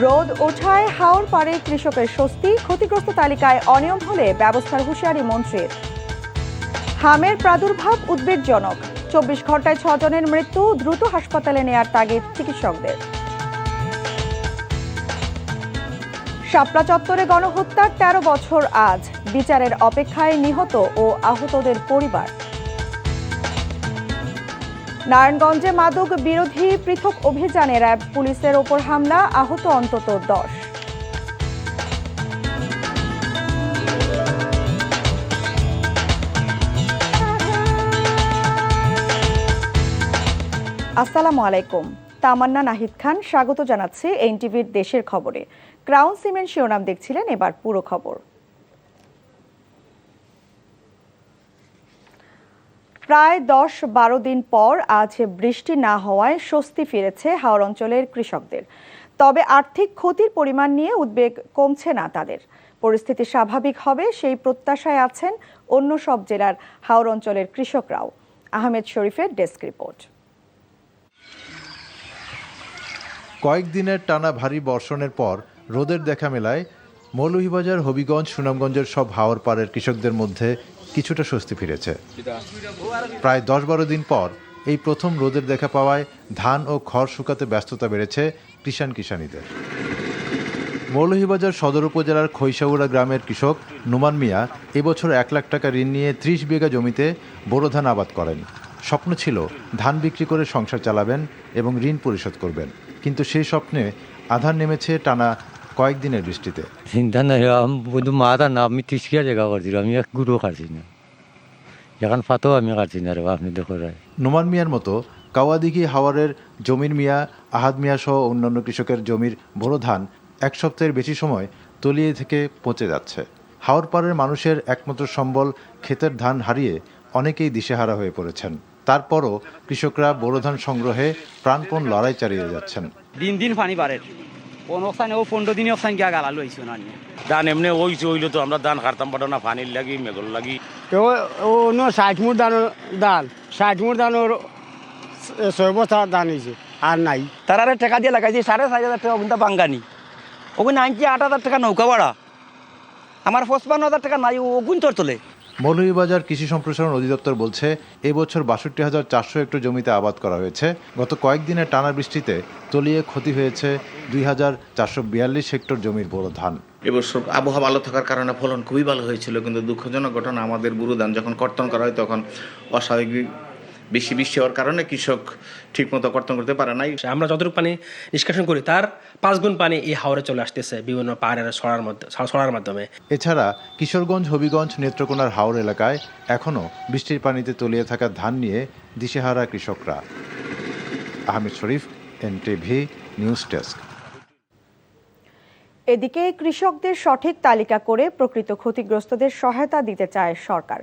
রোদ ওঠায় হাওর পাড়ে কৃষকের স্বস্তি, ক্ষতিগ্রস্ত তালিকায় অনিয়ম হলে ব্যবস্থার হুঁশিয়ারি মন্ত্রীর। হামের প্রাদুর্ভাব উদ্বেগজনক, 24 ঘন্টায় 6 জনের মৃত্যু, দ্রুত হাসপাতালে নেয়ার তাগিদ চিকিৎসকদের। শাপলা চত্বরে গণহত্যার 13 বছর আজ, বিচারের অপেক্ষায় নিহত ও আহতদের পরিবার। নারায়ণগঞ্জে মাদক বিরোধী পৃথক অভিযানে র্যাব পুলিশের ওপর হামলা, আহত অন্তত 10। আসসালামু আলাইকুম, তামান্না নাহিদ খান স্বাগত জানাচ্ছি এনটিভির দেশের খবরে। ক্রাউন সিমেন্ট শিরোনাম দেখছিলেন, এবার পুরো খবর। প্রায় 10-12 দিন পর আজ বৃষ্টি না হওয়ায় স্বস্তি ফিরেছে হাওর অঞ্চলের কৃষকদের। তবে আর্থিক ক্ষতির পরিমাণ নিয়ে উদ্বেগ কমছে না তাদের। পরিস্থিতি স্বাভাবিক হবে সেই প্রত্যাশায় আছেন অন্য সব জেলার হাওর অঞ্চলের কৃষকরাও। আহমেদ শরীফের ডেস্ক রিপোর্ট। কয়েকদিনের টানা ভারী বর্ষণের পর রোদের দেখা মেলায় মৌলভীবাজার, হবিগঞ্জ, সুনামগঞ্জের সব হাওর পাড়ের কৃষকদের মধ্যে কিছুটা স্বস্তি ফিরেছে। প্রায় 10-12 দিন পর এই প্রথম রোদের দেখা পাওয়ায় ধান ও খড় শুকাতে ব্যস্ততা বেড়েছে কিষাণীদের। মৌলভীবাজার সদর উপজেলার খৈশাউড়া গ্রামের কৃষক নুমান মিয়া এবছর 1 লাখ টাকা ঋণ নিয়ে 30 বিঘা জমিতে বোরো ধান আবাদ করেন। স্বপ্ন ছিল ধান বিক্রি করে সংসার চালাবেন এবং ঋণ পরিশোধ করবেন, কিন্তু সেই স্বপ্নে আধার নেমেছে টানা কয়েকদিনের বৃষ্টিতে। চিন্তা নাই, মাথা না আমি 30 বিঘা জায়গা করছিল, আমি এক গুঁড়ো খাচ্ছি না, এখন ফাতেও আমি খাচ্ছি না রে আপনি দেখো। নুমান মিয়ার মতো কাওয়াদিঘি হাওয়ারের জমির মিয়া, আহাদ মিয়া সহ অন্যান্য কৃষকের জমির বোরো ধান 1 সপ্তাহের বেশি সময় তলিয়ে থেকে পচে যাচ্ছে। হাওর পাড়ের মানুষের একমাত্র সম্বল ক্ষেতের ধান হারিয়ে অনেকেই দিশেহারা হয়ে পড়েছেন। তারপরও কৃষকরা বোরো ধান সংগ্রহে প্রাণপণ লড়াই চালিয়ে যাচ্ছেন। দিন দিন পানি বাড়ে, কোন অবস্থানে ও 15 দিনে অবস্থান গিয়া গালা লইছে না ধান এমনি হইলো তো আমরা ধান কাটতাম পারো না, পানির লাগি মেঘল লাগি। ও 60 মুঠ ধান 60 মুঠ ধান 6 বছর ধান হয়েছে আর নাই। তারা টাকা দিয়ে লাগাইছে 4,500 টাকা ওগুনটা বাঙ্গানি, ওগুন আনছি 8,000 টাকা নৌকা ভাড়া, আমার 55,000 টাকা নাই ওগুন তোর তোলে। মৌলভীবাজার কৃষি সম্প্রসারণ অধিদপ্তর বলছে এবছর 62,400 হেক্টর জমিতে আবাদ করা হয়েছে। গত কয়েকদিনের টানা বৃষ্টিতে তলিয়ে ক্ষতি হয়েছে 2,442 হেক্টর জমির বোরো ধান। এবছর আবহাওয়া ভালো থাকার কারণে ফলন খুবই ভালো হয়েছিল, কিন্তু দুঃখজনক ঘটনা, আমাদের বোরো ধান যখন কর্তন করা হয় তখন অস্বাভাবিক বেশি বৃষ্টি হওয়ার কারণে কৃষক ঠিকমতো কর্তন করতে পারে নাই। আমরা যতটুকু পানি নিষ্কাশন করি তার 5 গুণ পানি এই হাওরে চলে আসতেছে বিভিন্ন পাহাড়ের ছড়ার মাধ্যমে। এছাড়া কিশোরগঞ্জ, হবিগঞ্জ, নেত্রকোনার হাওর এলাকায় এখনও বৃষ্টির পানিতে তলিয়ে থাকা ধান নিয়ে দিশেহারা কৃষকরা। আহমেদ শরীফ, এনটিভি নিউজ ডেস্ক। এদিকে কৃষকদের সঠিক তালিকা করে প্রকৃত ক্ষতিগ্রস্তদের সহায়তা দিতে চায় সরকার।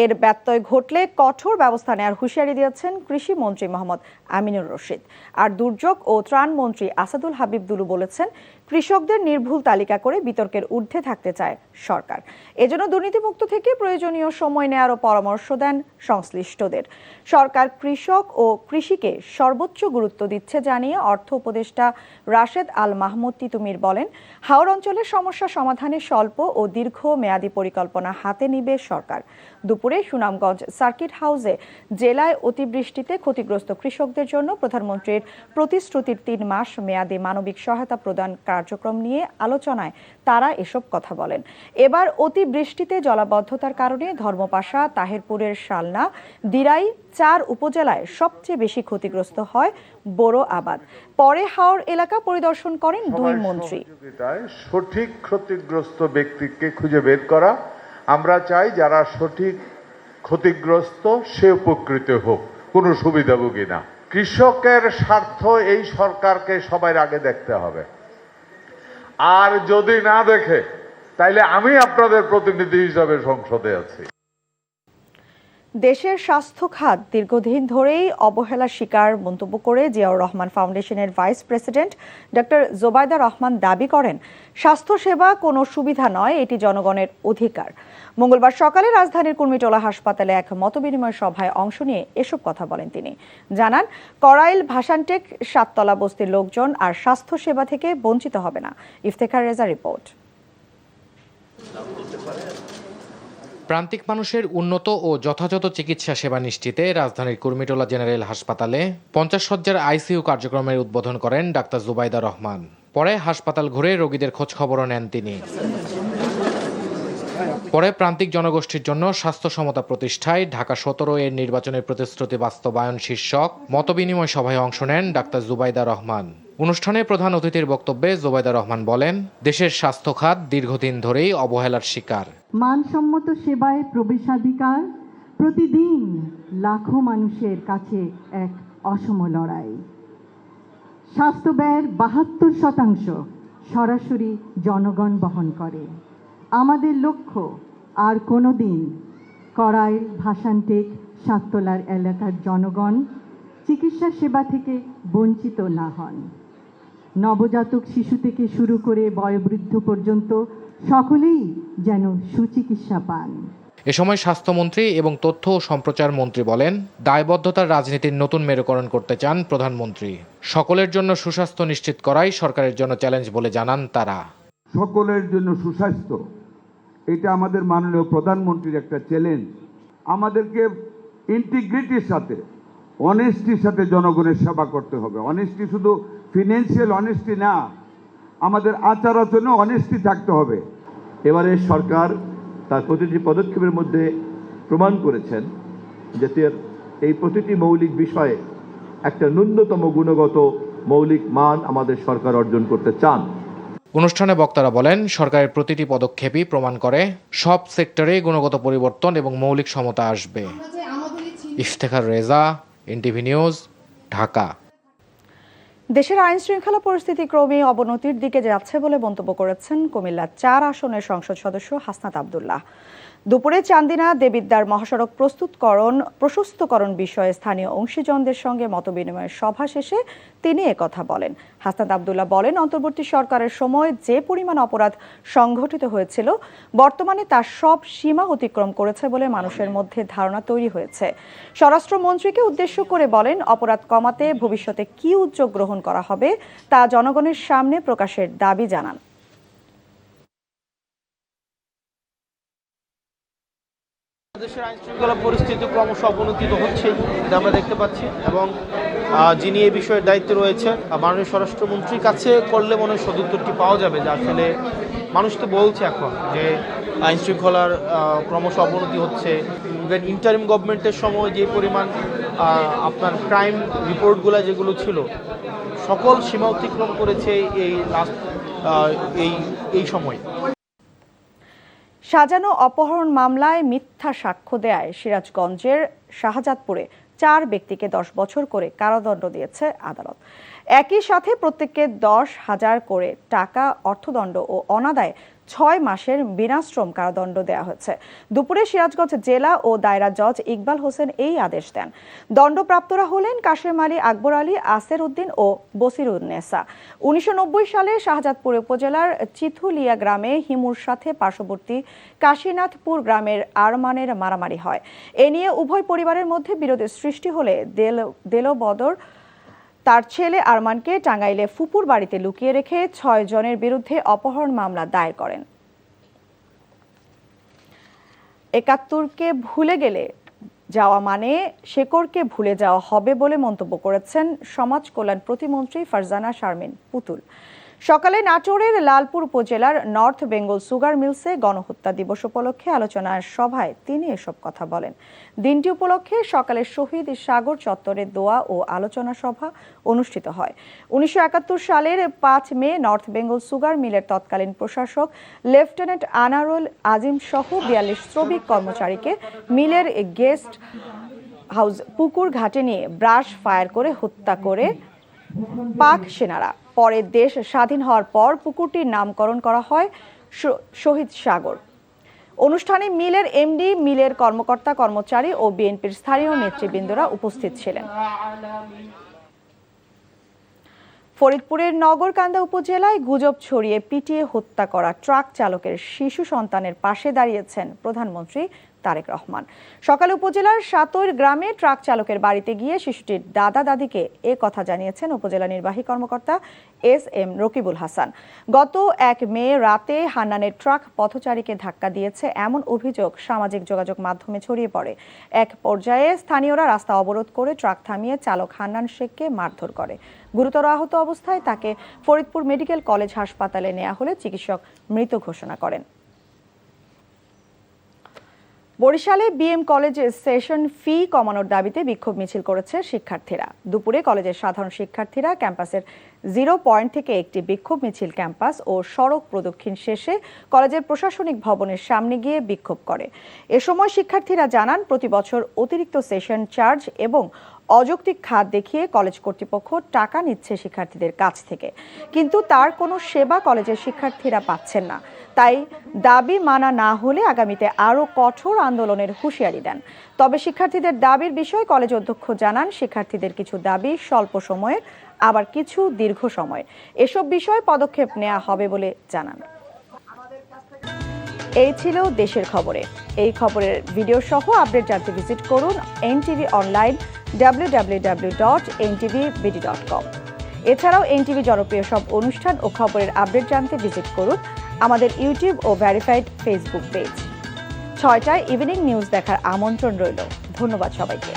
এর ব্যত্যয় ঘটলে কঠোর ব্যবস্থা নেওয়ার হুঁশিয়ারি দিয়েছেন কৃষি মন্ত্রী মোহাম্মদ আমিনুর রশিদ। আর দুর্যোগ ও ত্রাণ মন্ত্রী আসাদুল হাবিব দুলু বলেছেন, কৃষকদের নির্ভুল তালিকা করে বিতর্কের ঊর্ধ্বে থাকতে চায় সরকার। এজন্য দুর্নীতিমুক্ত থেকে প্রয়োজনীয় সময় নেওয়ারও পরামর্শ দেন সংশ্লিষ্টদের। সরকার কৃষক ও কৃষিকে সর্বোচ্চ গুরুত্ব দিচ্ছে জানিয়ে অর্থ উপদেষ্টা রাশেদ আল মাহমুদ তিতুমির বলেন, হাওর অঞ্চলের সমস্যা সমাধানে স্বল্প ও দীর্ঘ মেয়াদী পরিকল্পনা হাতে নিবে সরকার। দুপুরে সুনামগঞ্জ সার্কিট হাউসে জেলায় অতিবৃষ্টিতে ক্ষতিগ্রস্ত কৃষকদের জন্য প্রধানমন্ত্রীর প্রতিশ্রুতির 3 মাস মেয়াদী মানবিক সহায়তা প্রদান কার্যক্রম নিয়ে আলোচনায় তারা এসব কথা বলেন। এবার অতিবৃষ্টিতে জলাবদ্ধতার কারণে ধর্মপাশা, তাহেরপুরের শালনা, দিরাই 4 উপজেলায় সবচেয়ে বেশি ক্ষতিগ্রস্ত হয় বোরো আবাদ। পরে হাওর এলাকা পরিদর্শন করেন 2 মন্ত্রী। সঠিক ক্ষতিগ্রস্ত ব্যক্তিকে খুঁজে বের করা, আমরা চাই যারা সঠিক ক্ষতিগ্রস্ত সে উপকৃত হোক, কোনো সুবিধাভোগী না। কৃষকের স্বার্থ এই সরকারকে সবার আগে দেখতে হবে, আর যদি না দেখে তাইলে আমি আপনাদের প্রতিনিধি হিসাবে সংসদে আছি। দেশের স্বাস্থ্য খাত দীর্ঘদিন ধরেই অবহেলার শিকার মন্তব্য করে জিয়াউর রহমান ফাউন্ডেশনের vice president doctor Zubaida Rahman দাবি করেন, স্বাস্থ্যসেবা কোনো সুবিধা নয়, এটি জনগণের অধিকার। মঙ্গলবার সকালে রাজধানীর কুর্মিটোলা হাসপাতালে এক মতবিনিময় সভায় অংশ নিয়ে এসব কথা বলেন তিনি। জানান, করাইল, ভাসানটেক, সাততলা বস্তির লোকজন আর স্বাস্থ্যসেবা থেকে বঞ্চিত হবে না। ইফতেখার রেজা রিপোর্ট। প্রান্তিক মানুষের উন্নত ও যথাযথ চিকিৎসা সেবা নিশ্চিতে রাজধানীর কুর্মিটোলা জেনারেল হাসপাতালে 50 শয্যার আইসিইউ কার্যক্রমের উদ্বোধন করেন ডাক্তার জুবাইদা রহমান। পরে হাসপাতাল ঘুরে রোগীদের খোঁজখবরও নেন তিনি। পরে প্রান্তিক জনগোষ্ঠীর জন্য স্বাস্থ্য সমতা প্রতিষ্ঠায় ঢাকা 17 এর নির্বাচনের প্রতিশ্রুতি বাস্তবায়ন শীর্ষক মতবিনিময় সভায় অংশ নেন ডাক্তার জুবাইদা রহমান। অনুষ্ঠানে প্রধান অতিথির বক্তব্যে জুবাইদা রহমান বলেন, দেশের স্বাস্থ্য খাত দীর্ঘদিন ধরেই অবহেলার শিকার। মানসম্মত সেবায় প্রবেশাধিকার প্রতিদিন লাখো মানুষের কাছে এক অসম লড়াই। স্বাস্থ্য ব্যয়ের 72% সরাসরি জনগণ বহন করে। আমাদের লক্ষ্য আর কোনোদিন করাইল, ভাসানটেক, সাততলার এলাকার জনগণ চিকিৎসা সেবা থেকে বঞ্চিত না হন। নবজাতক শিশু থেকে শুরু করে বয়োবৃদ্ধ পর্যন্ত সকলেই যেন সুচিকিৎসা পান। এ সময় স্বাস্থ্যমন্ত্রী এবং তথ্য ও সম্প্রচার মন্ত্রী বলেন, দায়বদ্ধতার রাজনীতির নতুন মেরুকরণ করতে চান প্রধানমন্ত্রী। সকলের জন্য সুস্বাস্থ্য নিশ্চিত করাই সরকারের জন্য চ্যালেঞ্জ বলে জানান তারা। সকলের জন্য সুস্বাস্থ্য, এটা আমাদের মাননীয় প্রধানমন্ত্রীর একটা চ্যালেঞ্জ। আমাদেরকে ইন্টিগ্রিটির সাথে, অনেস্টির সাথে জনগণের সেবা করতে হবে। অনেস্টি শুধু ফিনান্সিয়াল অনেস্টি না, আমাদের আচার আচরণে অনেস্টি থাকতে হবে। এবারে সরকার তার প্রতিটি পদক্ষেপের মধ্যে প্রমাণ করেছেন যে এই প্রতিটি মৌলিক বিষয়ে একটা ন্যূনতম গুণগত মৌলিক মান আমাদের সরকার অর্জন করতে চান। অনুষ্ঠানে বক্তারা বলেন, সরকারের প্রতিটি পদক্ষেপই প্রমাণ করে সব সেক্টরে গুণগত পরিবর্তন এবং মৌলিক সমতা আসবে। Iftekhar Reza, NTV news, Dhaka. দেশের আইন শৃঙ্খলা পরিস্থিতি ক্রমেই অবনতির দিকে যাচ্ছে বলে মন্তব্য করেছেন কুমিল্লা 4 আসনের সংসদ সদস্য হাসনাত আব্দুল্লাহ। দুপুরে চান্দিনা দেবিদ্বার মহাসড়ক প্রশস্তকরণ বিষয়ে স্থানীয় অংশীজনদের সঙ্গে মতবিনিময়ের সভা শেষে তিনি একথা বলেন। হাসনাত আব্দুল্লাহ বলেন, অন্তর্বর্তী সরকারের সময় যে পরিমাণ অপরাধ সংঘটিত হয়েছিল বর্তমানে তার সব সীমা অতিক্রম করেছে বলে মানুষের মধ্যে ধারণা তৈরি হয়েছে। স্বরাষ্ট্রমন্ত্রীকে উদ্দেশ্য করে বলেন, অপরাধ কমাতে ভবিষ্যতে কী উদ্যোগ গ্রহণ করা হবে তা জনগণের সামনে প্রকাশের দাবি জানান। দেশের আইন শৃঙ্খলা পরিস্থিতি ক্রমশ অবনতিত হচ্ছে, এটা আমরা দেখতে পাচ্ছি, এবং যিনি এই বিষয়ের দায়িত্বে রয়েছে মাননীয় স্বরাষ্ট্রমন্ত্রীর কাছে করলে মনে হয় সদুত্তরটি পাওয়া যাবে যে আসলে মানুষ তো বলছে এখন যে আইন শৃঙ্খলার ক্রমশ অবনতি হচ্ছে। ইভেন ইন্টারিম গভর্নমেন্টের সময় যে পরিমাণ আপনার ক্রাইম রিপোর্টগুলো যেগুলো ছিল সকল সীমা অতিক্রম করেছে এই লাস্ট এই সময়। সাজানো অপহরণ মামলায় মিথ্যা সাক্ষ্য দেয় সিরাজগঞ্জের শাহজাদপুরে 4 ব্যক্তিকে 10 বছর করে কারাদণ্ড দিয়েছে আদালত। একই সাথে প্রত্যেককে 10,000 করে টাকা অর্থদণ্ড ও অনাদায়ে 6 মাসের বিনাশ্রম কারাদণ্ড দেওয়া হয়েছে। দুপুরে সিরাজগঞ্জ জেলা ও দায়রা জজ ইকবাল হোসেন এই আদেশ দেন। দণ্ডপ্রাপ্তরা হলেন কাশেম আলী, আকবর আলী, আসের উদ্দিন ও বসিরুন্নেসা। 1990 সালে শাহজাদপুর উপজেলার চিথুলিয়া গ্রামে হিমুর সাথে পার্শ্ববর্তী কাশীনাথপুর গ্রামের আরমানের মারামারি হয়। এ নিয়ে উভয় পরিবারের মধ্যে বিরোধের সৃষ্টি হলে দেলবদর তার ছেলে আরমানকে টাঙ্গাইলে ফুপুর বাড়িতে লুকিয়ে রেখে 6 জনের বিরুদ্ধে অপহরণ মামলা দায়ের করেন। 71কে ভুলে গেলে যাওয়া মানে শেকড়কে ভুলে যাওয়া হবে বলে মন্তব্য করেছেন সমাজ কল্যাণ প্রতিমন্ত্রী ফারজানা শারমিন পুতুল। সকালে নাটোরের লালপুর উপজেলার নর্থ বেঙ্গল সুগার মিলসে গণহত্যা দিবস উপলক্ষে আলোচনার সভায় তিনি এসব কথা বলেন। দিনটি উপলক্ষে সকালে শহীদ সাগর চত্বরে দোয়া ও আলোচনা সভা অনুষ্ঠিত হয়। 1971 সালের 5 মে নর্থ বেঙ্গল সুগার মিলের তৎকালীন প্রশাসক লেফটেন্যান্ট আনারুল আজিম সহ 42 শ্রমিক কর্মচারীকে মিলের গেস্ট হাউস পুকুর ঘাটে নিয়ে ব্রাশ ফায়ার করে হত্যা করে পাক সেনারা। পরে দেশ স্বাধীন হওয়ার পর পুকুরটির নামকরণ করা হয় শহীদ সাগর। অনুষ্ঠানে মিলের এমডি, মিলের কর্মকর্তা কর্মচারী ও বিএনপির স্থানীয় নেতৃবৃন্দরা উপস্থিত ছিলেন। ফরিদপুরের নগরকান্দা উপজেলায় গুজব ছড়িয়ে পিটিয়ে হত্যা করা ট্রাক চালকের শিশু সন্তানের পাশে দাঁড়িয়েছেন প্রধানমন্ত্রী তারেক রহমান। সকালে উপজেলার সাতৈর গ্রামে ট্রাক চালকের বাড়িতে গিয়ে শিশুটির দাদা দাদিকে এ কথা জানিয়েছেন উপজেলা নির্বাহী কর্মকর্তা এস.এম. রকিবুল হাসান। গত 1 মে রাতে হান্নানের ট্রাক পথচারীকে ধাক্কা দিয়েছে এমন অভিযোগ সামাজিক যোগাযোগ মাধ্যমে ছড়িয়ে পড়ে। এক পর্যায়ে স্থানীয়রা রাস্তা অবরোধ করে ট্রাক থামিয়ে চালক হান্নান শেখকে মারধর করে। গুরুতর আহত অবস্থায় তাকে ফরিদপুর মেডিকেল কলেজ হাসপাতালে নেওয়া হলে চিকিৎসক মৃত ঘোষণা করেন। বরিশালে বিএম কলেজে সেশন ফি কমানোর দাবিতে বিক্ষোভ মিছিল করেছে শিক্ষার্থীরা। দুপুরে কলেজের সাধারণ শিক্ষার্থীরা ক্যাম্পাসের 0 পয়েন্ট থেকে একটি বিক্ষোভ মিছিল ক্যাম্পাস ও সড়ক প্রদক্ষিণ শেষে কলেজের প্রশাসনিক ভবনের সামনে গিয়ে বিক্ষোভ করে। এ সময় শিক্ষার্থীরা জানান, প্রতি বছর অতিরিক্ত সেশন চার্জ এবং অযৌক্তিক খাত দেখিয়ে কলেজ কর্তৃপক্ষ টাকা নিচ্ছে শিক্ষার্থীদের কাছ থেকে, কিন্তু তার কোনো সেবা কলেজের শিক্ষার্থীরা পাচ্ছেন না। তাই দাবি মানা না হলে আগামীতে আরও কঠোর আন্দোলনের হুঁশিয়ারি দেন। তবে শিক্ষার্থীদের দাবির বিষয়ে কলেজ অধ্যক্ষ জানান, শিক্ষার্থীদের কিছু দাবি স্বল্প সময়ের, আবার কিছু দীর্ঘ সময়ের। এসব বিষয়ে পদক্ষেপ নেওয়া হবে বলে জানান। এই ছিল দেশের খবরে। এই খবরের ভিডিও সহ আপডেট জানতে ভিজিট করুন এনটিভি অনলাইন www.ntvbd.com। এছাড়াও এনটিভি জনপ্রিয় সব অনুষ্ঠান ও খবরের আপডেট জানতে ভিজিট করুন আমাদের ইউটিউব ও ভেরিফাইড ফেসবুক পেজ। 6টায় ইভিনিং নিউজ দেখার আমন্ত্রণ রইল। ধন্যবাদ সবাইকে।